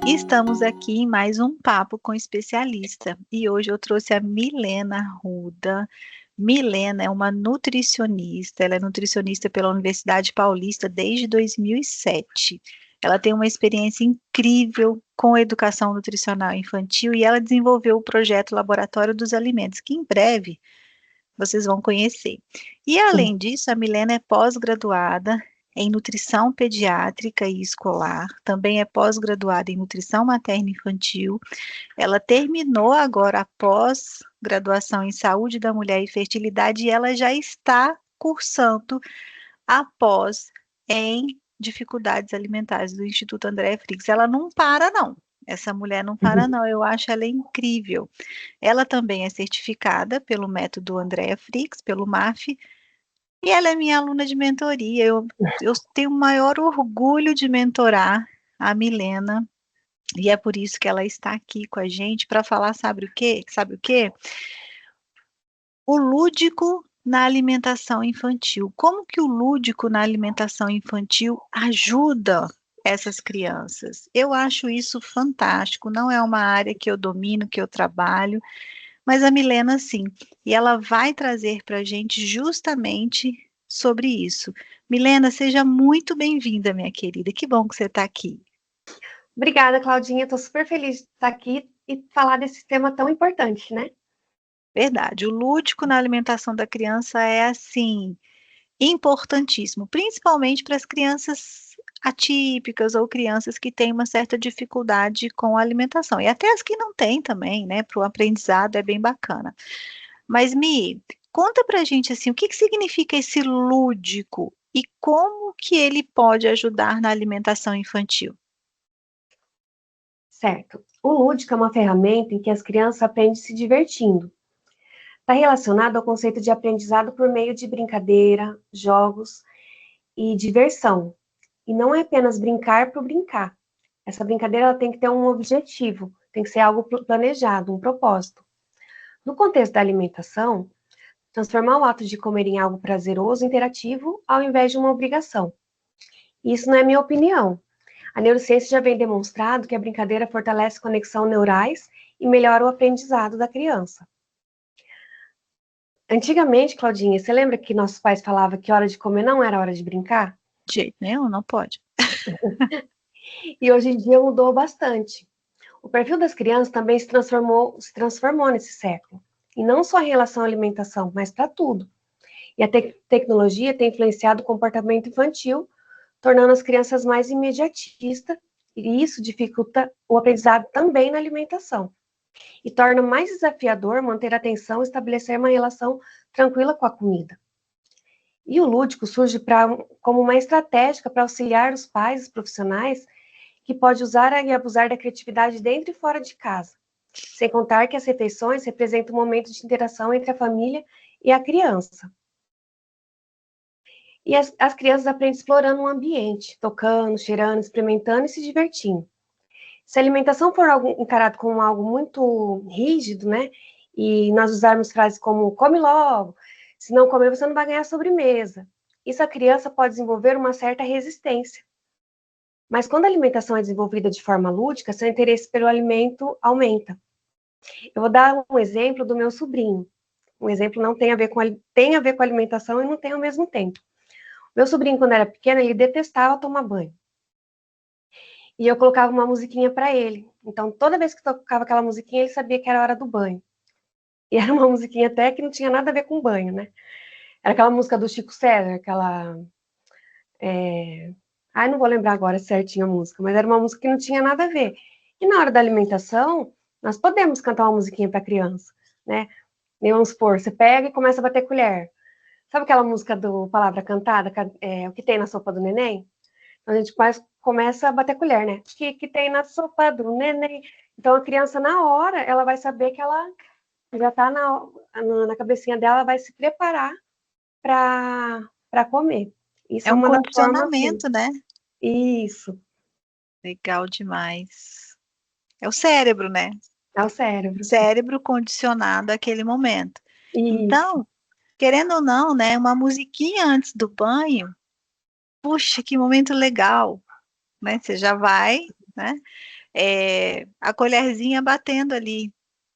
Estamos aqui em mais um papo com especialista e hoje eu trouxe a Milena Arruda. Milena é uma nutricionista, ela é nutricionista pela Universidade Paulista desde 2007. Ela tem uma experiência incrível com educação nutricional infantil e ela desenvolveu o projeto Laboratório dos Alimentos, que em breve vocês vão conhecer. E além disso, a Milena é pós-graduada em nutrição pediátrica e escolar, também é pós-graduada em nutrição materna e infantil. Ela terminou agora a pós-graduação em saúde da mulher e fertilidade e ela já está cursando a pós em dificuldades alimentares do Instituto André Frix. Ela não para, não. Essa mulher não para, não. Eu acho ela incrível. Ela também é certificada pelo método Andrea Frix, pelo MAF, e ela é minha aluna de mentoria. Eu tenho o maior orgulho de mentorar a Milena, e é por isso que ela está aqui com a gente para falar, sabe o quê? Sabe o quê? O lúdico na alimentação infantil. Como que o lúdico na alimentação infantil ajuda essas crianças? Eu acho isso fantástico. Não é uma área que eu domino, que eu trabalho, mas a Milena, sim, e ela vai trazer para a gente justamente sobre isso. Milena, seja muito bem-vinda, minha querida. Que bom que você está aqui. Obrigada, Claudinha. Estou super feliz de estar aqui e falar desse tema tão importante, né? Verdade. O lúdico na alimentação da criança é, assim, importantíssimo, principalmente para as crianças atípicas ou crianças que têm uma certa dificuldade com a alimentação. E até as que não têm também, né? Para o aprendizado é bem bacana. Mas, Mi, conta pra gente assim, o que que significa esse lúdico e como que ele pode ajudar na alimentação infantil? Certo. O lúdico é uma ferramenta em que as crianças aprendem se divertindo. Está relacionado ao conceito de aprendizado por meio de brincadeira, jogos e diversão. E não é apenas brincar por brincar. Essa brincadeira ela tem que ter um objetivo, tem que ser algo planejado, um propósito. No contexto da alimentação, transformar o ato de comer em algo prazeroso e interativo ao invés de uma obrigação. Isso não é minha opinião. A neurociência já vem demonstrado que a brincadeira fortalece conexões neurais e melhora o aprendizado da criança. Antigamente, Claudinha, você lembra que nossos pais falavam que hora de comer não era hora de brincar? De jeito nenhum, não pode. E hoje em dia mudou bastante. O perfil das crianças também se transformou nesse século. E não só em relação à alimentação, mas para tudo. E a tecnologia tem influenciado o comportamento infantil, tornando as crianças mais imediatistas, e isso dificulta o aprendizado também na alimentação. E torna mais desafiador manter a atenção e estabelecer uma relação tranquila com a comida. E o lúdico surge como uma estratégia para auxiliar os pais e os profissionais que pode usar e abusar da criatividade dentro e fora de casa. Sem contar que as refeições representam um momento de interação entre a família e a criança. E as crianças aprendem explorando o ambiente, tocando, cheirando, experimentando e se divertindo. Se a alimentação for encarada como algo muito rígido, né? E nós usarmos frases como come logo, se não comer você não vai ganhar sobremesa. Isso a criança pode desenvolver uma certa resistência. Mas quando a alimentação é desenvolvida de forma lúdica, seu interesse pelo alimento aumenta. Eu vou dar um exemplo do meu sobrinho. Um exemplo não tem a ver com alimentação e não tem ao mesmo tempo. Meu sobrinho, quando era pequeno, ele detestava tomar banho. E eu colocava uma musiquinha para ele. Então, toda vez que tocava aquela musiquinha, ele sabia que era hora do banho. E era uma musiquinha até que não tinha nada a ver com banho, né? Era aquela música do Chico César, aquela... Ai, não vou lembrar agora certinho a música, mas era uma música que não tinha nada a ver. E na hora da alimentação, nós podemos cantar uma musiquinha para criança, né? E vamos supor, você pega e começa a bater colher. Sabe aquela música do Palavra Cantada, o que tem na sopa do neném? A gente começa a bater colher, né? O que tem na sopa do neném? Então, a criança, na hora, ela vai saber que ela já está na cabecinha dela, vai se preparar para comer. Isso É é um uma das formas. condicionamento, né? Isso, Legal demais. É o cérebro, né? é o cérebro. Cérebro condicionado àquele momento. Isso. Então, querendo ou não, né, uma musiquinha antes do banho puxa, que momento legal, né? Você já vai, né? A colherzinha batendo ali,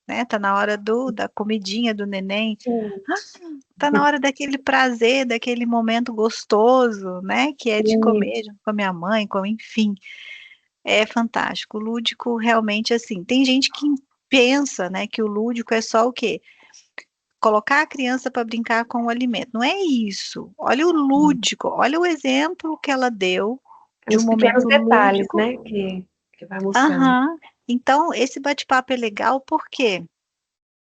né? Tá na hora da comidinha do neném. Sim, Ah, tá na hora daquele prazer, daquele momento gostoso, né? Que é de comer isso, junto com a minha mãe, enfim. É fantástico. O lúdico realmente assim. Tem gente que pensa, né, que o lúdico é só o quê? Colocar a criança para brincar com o alimento. Não é isso. Olha o lúdico, olha o exemplo que ela deu é de um nos pequenos momento detalhes, lúdico. né, que vai mostrando. Aham. Então, esse bate-papo é legal por quê?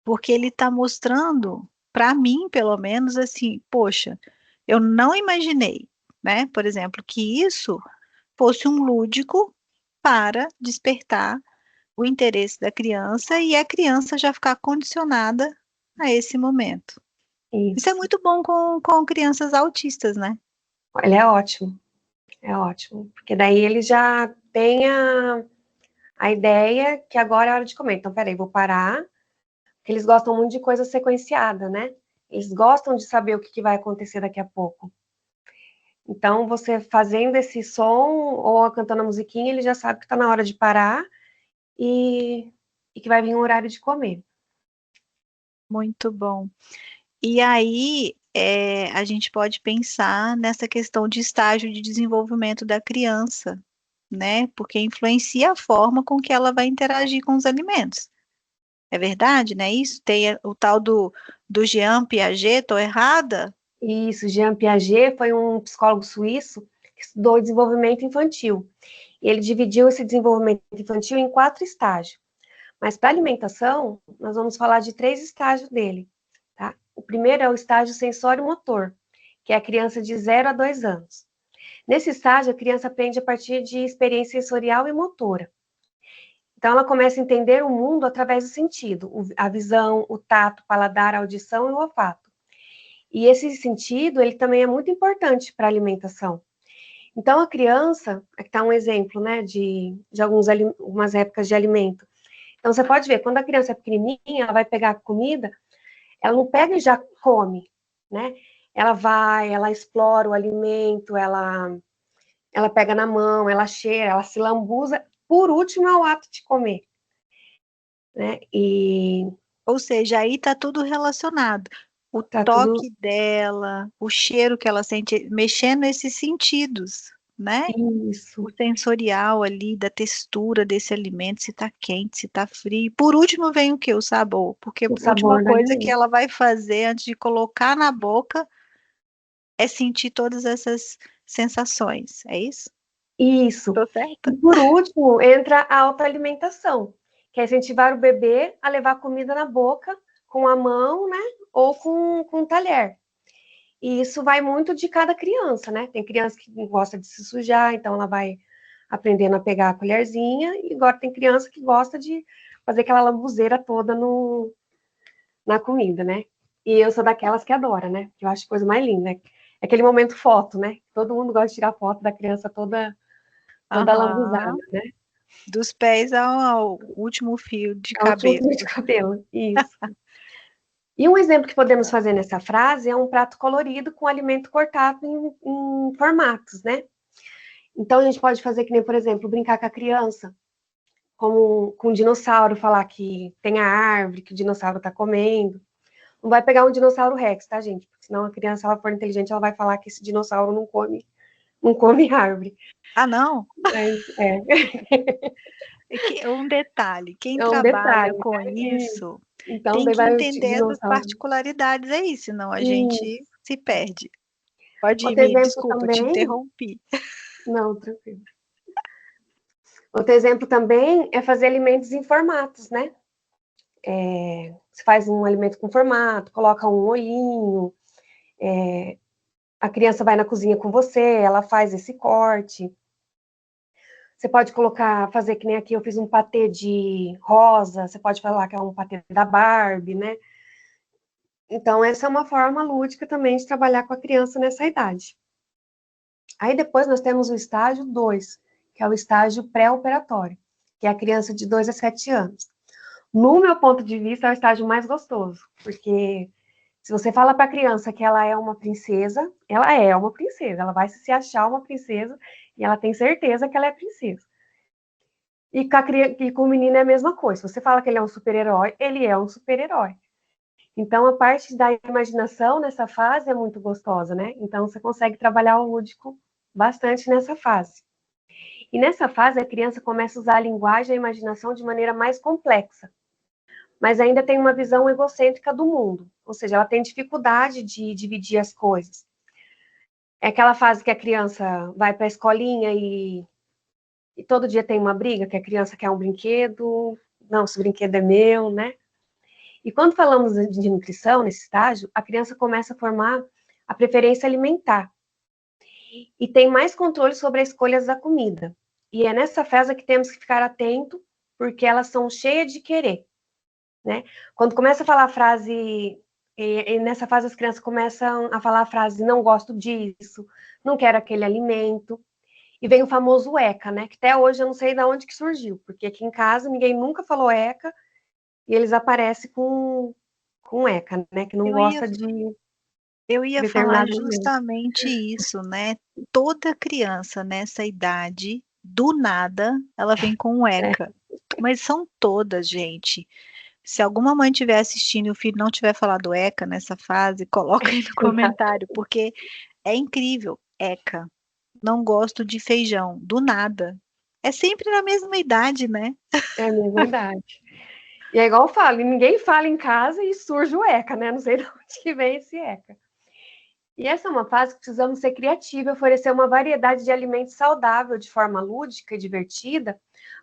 Porque ele está mostrando, para mim, pelo menos, assim, poxa, eu não imaginei, né, por exemplo, que isso fosse um lúdico para despertar o interesse da criança e a criança já ficar condicionada a esse momento. Isso é Isso. muito bom com crianças autistas, né? Ele é ótimo, porque daí ele já tem a ideia que agora é hora de comer. Então, peraí, vou parar, porque eles gostam muito de coisa sequenciada, né? Eles gostam de saber o que vai acontecer daqui a pouco. Então, você fazendo esse som ou cantando a musiquinha, ele já sabe que está na hora de parar e, e que vai vir o horário de comer. Muito bom. E aí, a gente pode pensar nessa questão de estágio de desenvolvimento da criança, né? Porque influencia a forma com que ela vai interagir com os alimentos. É verdade, né? Isso tem o tal do Jean Piaget, estou errada? Isso, Jean Piaget foi um psicólogo suíço que estudou desenvolvimento infantil. E ele dividiu esse desenvolvimento infantil em 4 estágios. Mas para alimentação, nós vamos falar de 3 estágios dele, tá? O primeiro é o estágio sensório-motor, que é a criança de 0 a 2 anos. Nesse estágio, a criança aprende a partir de experiência sensorial e motora. Então, ela começa a entender o mundo através do sentido, a visão, o tato, o paladar, a audição e o olfato. E esse sentido, ele também é muito importante para a alimentação. Então, a criança, aqui está um exemplo, né, de algumas épocas de alimento. Então, você pode ver, quando a criança é pequenininha, ela vai pegar a comida, ela não pega e já come, né? Ela vai, ela explora o alimento, ela pega na mão, ela cheira, ela se lambuza. Por último, é o ato de comer, né? E Ou seja, aí está tudo relacionado. O tá tudo toque dela, o cheiro que ela sente, mexendo esses sentidos, né? O isso. sensorial ali, da textura desse alimento, se está quente, se está frio. Por último vem o quê? O sabor. Porque a O última sabor do coisa que alimento. ela vai fazer antes de colocar na boca é sentir todas essas sensações. É isso? Isso. Tô E certa? por último, entra a autoalimentação, que é incentivar o bebê a levar comida na boca com a mão, né? Ou com um talher. E isso vai muito de cada criança, né? Tem criança que gosta de se sujar, então ela vai aprendendo a pegar a colherzinha, e agora tem criança que gosta de fazer aquela lambuzeira toda na comida, né? E eu sou daquelas que adora, né? Que eu acho a coisa mais linda. É aquele momento foto, né? Todo mundo gosta de tirar foto da criança toda lambuzada, Aham. né? Dos pés ao último fio de É o último cabelo. fio de cabelo, isso. E um exemplo que podemos fazer nessa frase é um prato colorido com alimento cortado em formatos, né? Então a gente pode fazer que nem, por exemplo, brincar com a criança, com um dinossauro, falar que tem a árvore que o dinossauro está comendo. Não vai pegar um dinossauro Rex, tá, gente? Porque senão a criança, se ela for inteligente, ela vai falar que esse dinossauro não come árvore. Ah, não? Mas, Um detalhe, quem é um trabalha detalhe, com né? E, isso então, tem daí que vai o entender das dinossauro. particularidades aí, senão a E gente se perde. Pode ir, outro Mi, exemplo desculpa, te também, interrompi. não, tranquilo. Outro exemplo também é fazer alimentos em formatos, né? Você faz um alimento com formato, coloca um olhinho, a criança vai na cozinha com você, ela faz esse corte. Você pode fazer que nem aqui eu fiz um patê de rosa, você pode falar que é um patê da Barbie, né? Então, essa é uma forma lúdica também de trabalhar com a criança nessa idade. Aí depois nós temos o estágio 2, que é o estágio pré-operatório, que é a criança de 2 a 7 anos. No meu ponto de vista, é o estágio mais gostoso, porque Se você fala para a criança que ela é uma princesa, ela é uma princesa, ela vai se achar uma princesa e ela tem certeza que ela é princesa. E com o menino é a mesma coisa. Se você fala que ele é um super-herói, ele é um super-herói. Então, a parte da imaginação nessa fase é muito gostosa, né? Então, você consegue trabalhar o lúdico bastante nessa fase. E nessa fase, a criança começa a usar a linguagem e a imaginação de maneira mais complexa, mas ainda tem uma visão egocêntrica do mundo, ou seja, ela tem dificuldade de dividir as coisas. É aquela fase que a criança vai para a escolinha e todo dia tem uma briga, que a criança quer um brinquedo, não, esse brinquedo é meu, né? E quando falamos de nutrição, nesse estágio, a criança começa a formar a preferência alimentar e tem mais controle sobre as escolhas da comida. E é nessa fase que temos que ficar atento, porque elas são cheias de querer, né? Quando começa a falar a frase, e nessa fase as crianças começam a falar a frase não gosto disso, não quero aquele alimento, e vem o famoso ECA, né? Que até hoje eu não sei de onde que surgiu, porque aqui em casa ninguém nunca falou ECA, e eles aparecem com ECA, né? Que não Eu ia, gosta de eu ia falar determinado alimento. justamente isso, né? Toda criança nessa idade, do nada, ela vem com um É, ECA. Mas são todas, gente. Se alguma mãe estiver assistindo e o filho não tiver falado ECA nessa fase, coloca aí no comentário, porque é incrível. ECA, não gosto de feijão, do nada. É sempre na mesma idade, né? é a mesma idade. E é igual eu falo, ninguém fala em casa e surge o ECA, né? Não sei de onde que vem esse ECA. E essa é uma fase que precisamos ser criativos e oferecer uma variedade de alimentos saudável de forma lúdica e divertida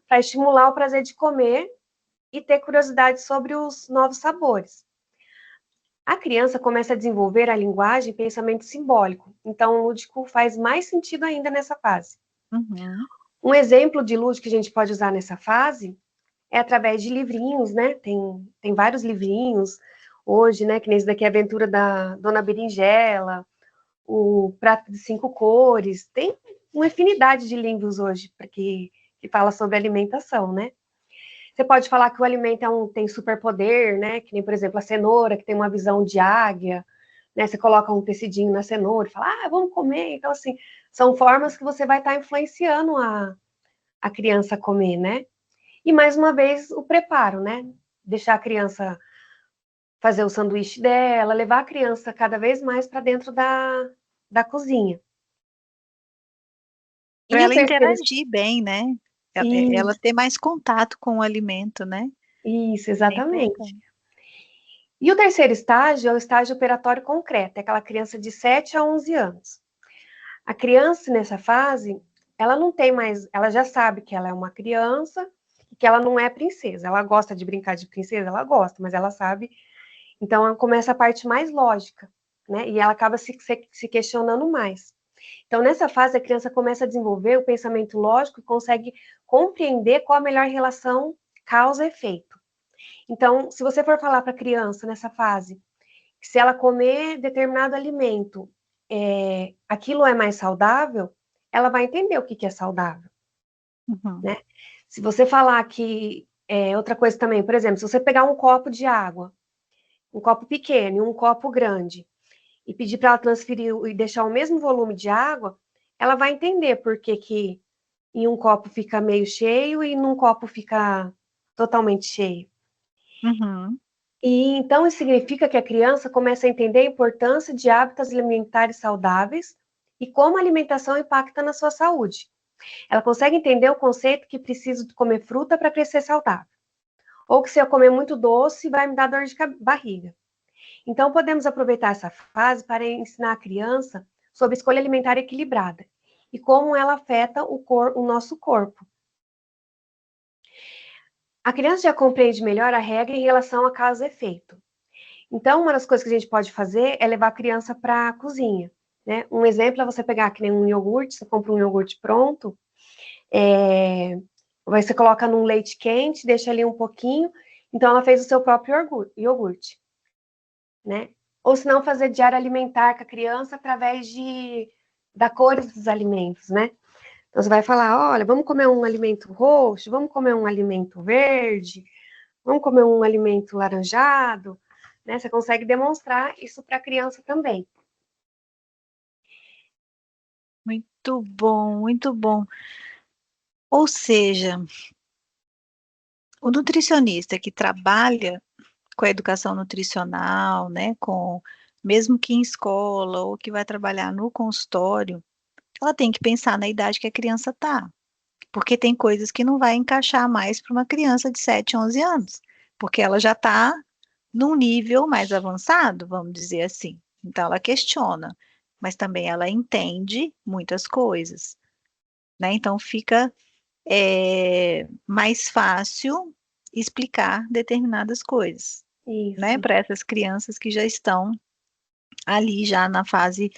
para estimular o prazer de comer e ter curiosidade sobre os novos sabores. A criança começa a desenvolver a linguagem e pensamento simbólico, então o lúdico faz mais sentido ainda nessa fase. Uhum. Um exemplo de lúdico que a gente pode usar nessa fase é através de livrinhos, né? Tem vários livrinhos hoje, né? Que nem esse daqui, a Aventura da Dona Berinjela, o Prato de Cinco Cores. Tem uma infinidade de livros hoje que fala sobre alimentação, né? Você pode falar que o alimento tem superpoder, né? Que nem, por exemplo, a cenoura, que tem uma visão de águia, né? Você coloca um tecidinho na cenoura e fala, vamos comer. Então, assim, são formas que você vai estar influenciando a criança a comer, né? E mais uma vez o preparo, né? Deixar a criança fazer o sanduíche dela, levar a criança cada vez mais para dentro da cozinha. Para E o ela terceiro, interagir bem, né? Ela isso, ter mais contato com o alimento, né? isso, É exatamente. importante. E o terceiro estágio é o estágio operatório concreto, é aquela criança de 7 a 11 anos. A criança nessa fase, ela não tem mais, ela já sabe que ela é uma criança e que ela não é princesa. Ela gosta de brincar de princesa, ela gosta, mas ela sabe. Então começa a parte mais lógica, né? E ela acaba se questionando mais. Então, nessa fase, a criança começa a desenvolver o pensamento lógico e consegue compreender qual a melhor relação causa-efeito. Então, se você for falar para a criança nessa fase, que se ela comer determinado alimento, aquilo é mais saudável, ela vai entender o que, que é saudável, Uhum. né? Se você falar que, outra coisa também, por exemplo, se você pegar um copo de água, um copo pequeno e um copo grande, e pedir para ela transferir e deixar o mesmo volume de água, ela vai entender por que que em um copo fica meio cheio e num copo fica totalmente cheio. Uhum. E então isso significa que a criança começa a entender a importância de hábitos alimentares saudáveis e como a alimentação impacta na sua saúde. Ela consegue entender o conceito que preciso de comer fruta para crescer saudável, ou que se eu comer muito doce vai me dar dor de barriga. Então podemos aproveitar essa fase para ensinar a criança sobre escolha alimentar equilibrada e como ela afeta o nosso corpo. A criança já compreende melhor a regra em relação a causa e efeito. Então, uma das coisas que a gente pode fazer é levar a criança para a cozinha, né? Um exemplo é você pegar que nem um iogurte, você compra um iogurte pronto, você coloca num leite quente, deixa ali um pouquinho, então ela fez o seu próprio iogurte, né? Ou se não, fazer diário alimentar com a criança através da cores dos alimentos, né? Então você vai falar, olha, vamos comer um alimento roxo, vamos comer um alimento verde, vamos comer um alimento laranjado, né? Você consegue demonstrar isso para a criança também. Muito bom, muito bom. Ou seja, o nutricionista que trabalha com a educação nutricional, né, com mesmo que em escola ou que vai trabalhar no consultório, ela tem que pensar na idade que a criança está, porque tem coisas que não vai encaixar mais para uma criança de 7, 11 anos, porque ela já está num nível mais avançado, vamos dizer assim. Então ela questiona, mas também ela entende muitas coisas, né? Então fica mais fácil explicar determinadas coisas, né, Isso, para essas crianças que já estão ali já na fase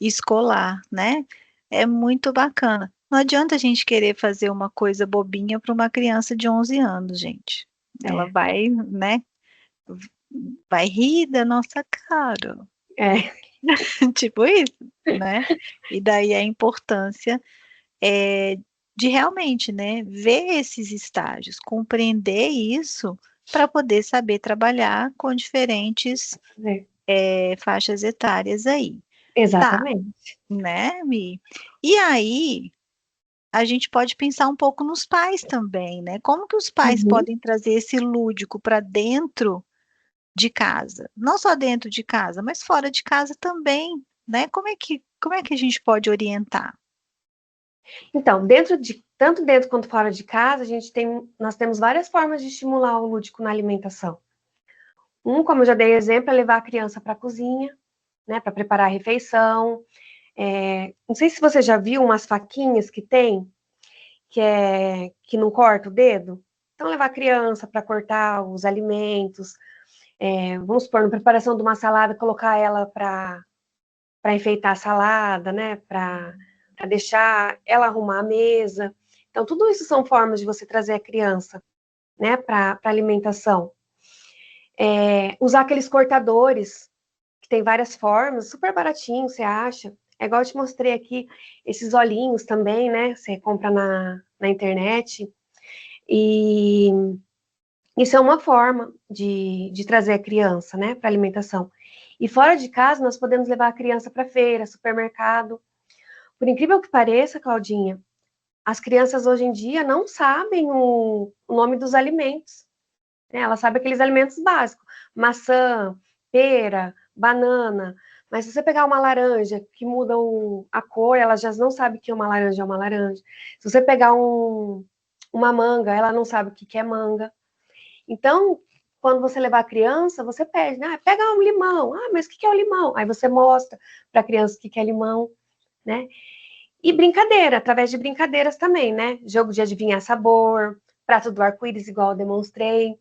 escolar, né? É muito bacana. Não adianta a gente querer fazer uma coisa bobinha para uma criança de 11 anos, gente. Ela é, vai, né, vai rir da nossa cara, é, tipo isso, né? E daí a importância é, de realmente, né, ver esses estágios, compreender isso para poder saber trabalhar com diferentes é, faixas etárias aí. Tá, exatamente. né, Mi? E aí, a gente pode pensar um pouco nos pais também, né? Como que os pais Uhum. podem trazer esse lúdico para dentro de casa? Não só dentro de casa, mas fora de casa também, né? Como é que a gente pode orientar? Então, tanto dentro quanto fora de casa, nós temos várias formas de estimular o lúdico na alimentação. Como eu já dei exemplo, é levar a criança para a cozinha, né, para preparar a refeição. Não sei se você já viu umas faquinhas que tem, que não corta o dedo. Então, levar a criança para cortar os alimentos. Vamos supor, na preparação de uma salada, colocar ela para enfeitar a salada, né, para deixar ela arrumar a mesa. Então, tudo isso são formas de você trazer a criança, né, para alimentação. Usar aqueles cortadores, que tem várias formas, super baratinho, você acha? É igual eu te mostrei aqui, esses olhinhos também, né? Você compra na internet. E isso é uma forma de trazer a criança, né, para alimentação. E fora de casa, nós podemos levar a criança para feira, supermercado. Por incrível que pareça, Claudinha, as crianças hoje em dia não sabem o nome dos alimentos, né? Elas sabem aqueles alimentos básicos: maçã, pera, banana. Mas se você pegar uma laranja que muda a cor, ela já não sabe que uma laranja é uma laranja. Se você pegar uma manga, ela não sabe o que é manga. Então, quando você levar a criança, você pede, né? Pega um limão. Ah, mas o que é o limão? Aí você mostra para a criança o que é limão, né? E brincadeira, através de brincadeiras também, né? Jogo de adivinhar sabor, prato do arco-íris, igual eu demonstrei.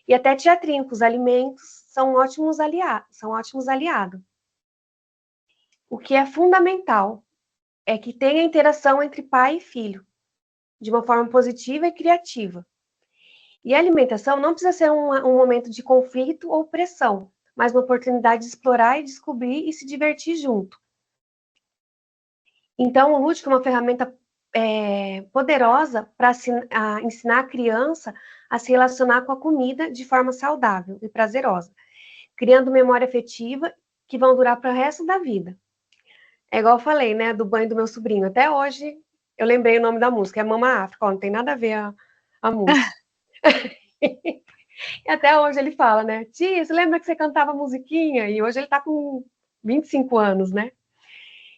E até teatrinho com os alimentos são ótimos aliados. O que é fundamental é que tenha interação entre pai e filho, de uma forma positiva e criativa. E a alimentação não precisa ser um momento de conflito ou pressão, mas uma oportunidade de explorar e descobrir e se divertir junto. Então, o lúdico é uma ferramenta poderosa para ensinar a criança a se relacionar com a comida de forma saudável e prazerosa, criando memória afetiva que vão durar para o resto da vida. É igual eu falei, né, do banho do meu sobrinho. Até hoje eu lembrei o nome da música, é Mama África, ó, não tem nada a ver a música. E até hoje ele fala, né, tia, você lembra que você cantava musiquinha? E hoje ele está com 25 anos, né?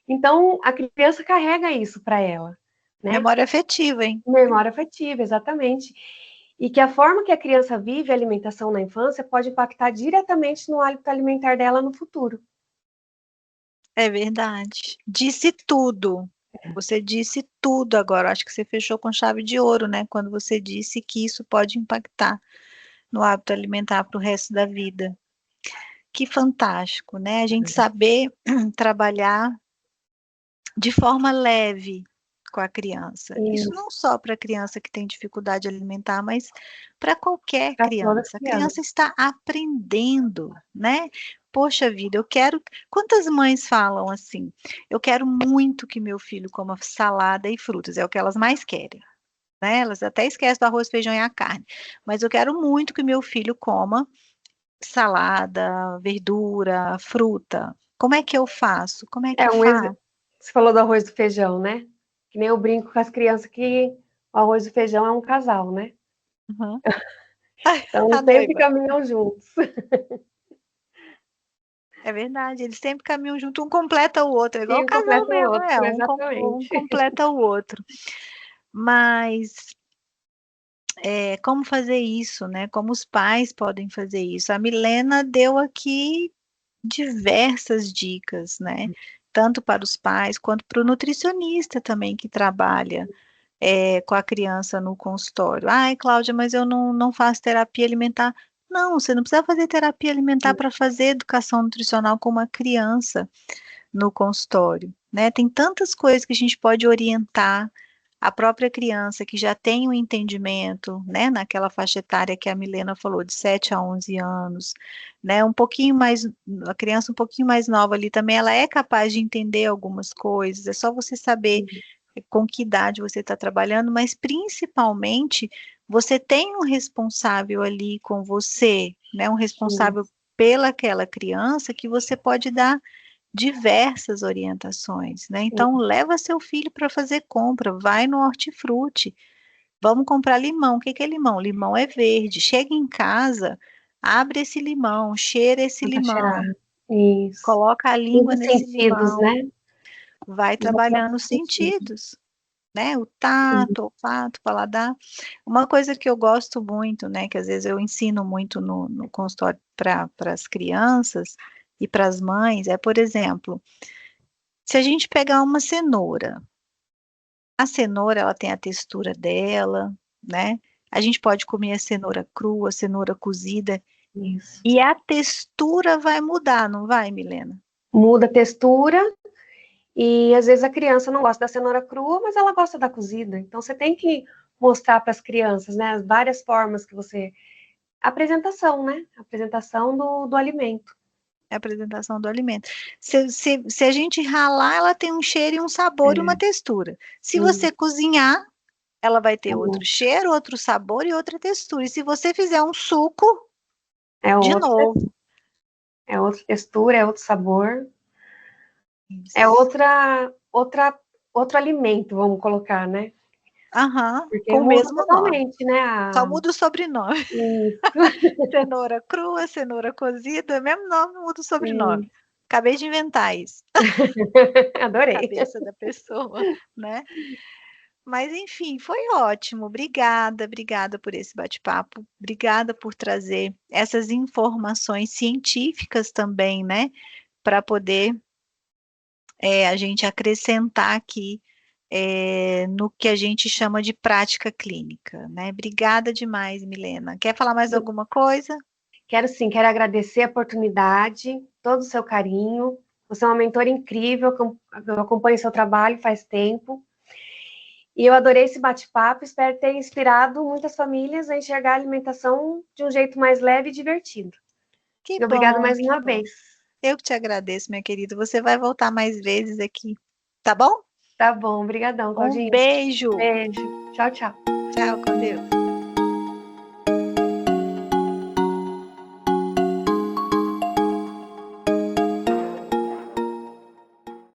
Então, a criança carrega isso para ela, né? Memória afetiva, hein? Memória afetiva, exatamente. E que a forma que a criança vive a alimentação na infância pode impactar diretamente no hábito alimentar dela no futuro. É verdade. Disse tudo. Você disse tudo agora. Acho que você fechou com chave de ouro, né? Quando você disse que isso pode impactar no hábito alimentar para o resto da vida. Que fantástico, né? A gente saber trabalhar de forma leve com a criança. Isso Isso, não só para a criança que tem dificuldade alimentar, mas para qualquer para toda criança. A criança. criança está aprendendo, né? Poxa vida, eu quero. Quantas mães falam assim? Eu quero muito que meu filho coma salada e frutas, é o que elas mais querem. Né? Elas até esquecem do arroz, feijão e a carne. Mas eu quero muito que meu filho coma salada, verdura, fruta. Como é que eu faço? Como é que faz? Você falou do arroz e do feijão, né? Que nem eu brinco com as crianças que o arroz e o feijão é um casal, né? Uhum. Então A sempre noiva. caminham juntos. É verdade, eles sempre caminham junto, um completa o outro, é igual E o um casal completa o mesmo, outro, um exatamente. completa o outro. Mas como fazer isso, né? Como os pais podem fazer isso? A Milena deu aqui diversas dicas, né? Tanto para os pais quanto para o nutricionista também que trabalha com a criança no consultório. Ai, Cláudia, mas eu não faço terapia alimentar. Não, você não precisa fazer terapia alimentar para fazer educação nutricional com uma criança no consultório, né? Tem tantas coisas que a gente pode orientar a própria criança que já tem um entendimento, né, naquela faixa etária que a Milena falou, de 7 a 11 anos, né, um pouquinho mais, a criança um pouquinho mais nova ali também, ela é capaz de entender algumas coisas, é só você saber com que idade você está trabalhando, mas principalmente você tem um responsável ali com você, né, um Sim, responsável pelaquela criança que você pode dar diversas orientações, né? sim. Então, leva seu filho para fazer compra, vai no hortifruti, vamos comprar limão. O que que é limão? Limão é verde. Chega em casa, abre esse limão, cheira esse Dá pra cheirar. limão, Isso. coloca a língua Cinco nesse sentidos, limão, né? vai Usa o trabalhando próprio os sentido. sentidos. Né, o Sim. tato, o olfato, o paladar. Uma coisa que eu gosto muito, né, que às vezes eu ensino muito no consultório para as crianças e para as mães, é, por exemplo, se a gente pegar uma cenoura, a cenoura, ela tem a textura dela, né? A gente pode comer a cenoura crua, a cenoura cozida, Isso. e a textura vai mudar, não vai, Milena? Muda a textura e às vezes a criança não gosta da cenoura crua, mas ela gosta da cozida. Então você tem que mostrar para as crianças, né, as várias formas que você. Apresentação, né? Apresentação do alimento. É a apresentação do alimento. Se a gente ralar, ela tem um cheiro e um sabor e uma É, textura. Se sim, você cozinhar, ela vai ter outro tá. cheiro, outro sabor e outra textura. E se você fizer um suco, É de outro, novo. é outra textura, é outro sabor, é Isso. outro alimento, vamos colocar, né? Aham, Porque com o muda mesmo nome. totalmente, né? Só muda o sobrenome. Isso, Cenoura crua, cenoura cozida, mesmo nome, muda o sobrenome. sim. Acabei de inventar isso na Adorei. cabeça da pessoa, né? Mas enfim, foi ótimo. Obrigada, obrigada por esse bate-papo. Obrigada por trazer essas informações científicas também, né? Para poder a gente acrescentar aqui no que a gente chama de prática clínica, né? Obrigada demais, Milena. Quer falar mais alguma coisa? Quero sim, quero agradecer a oportunidade, todo o seu carinho. Você é uma mentora incrível, eu acompanho seu trabalho faz tempo. E eu adorei esse bate-papo, espero ter inspirado muitas famílias a enxergar a alimentação de um jeito mais leve e divertido. Que E obrigado bom, mais que uma bom. vez. Eu que te agradeço, minha querida. Você vai voltar mais vezes aqui, tá bom? Tá bom, obrigadão, Um Claudinha. beijo. Beijo. Tchau, tchau. Tchau, com Deus.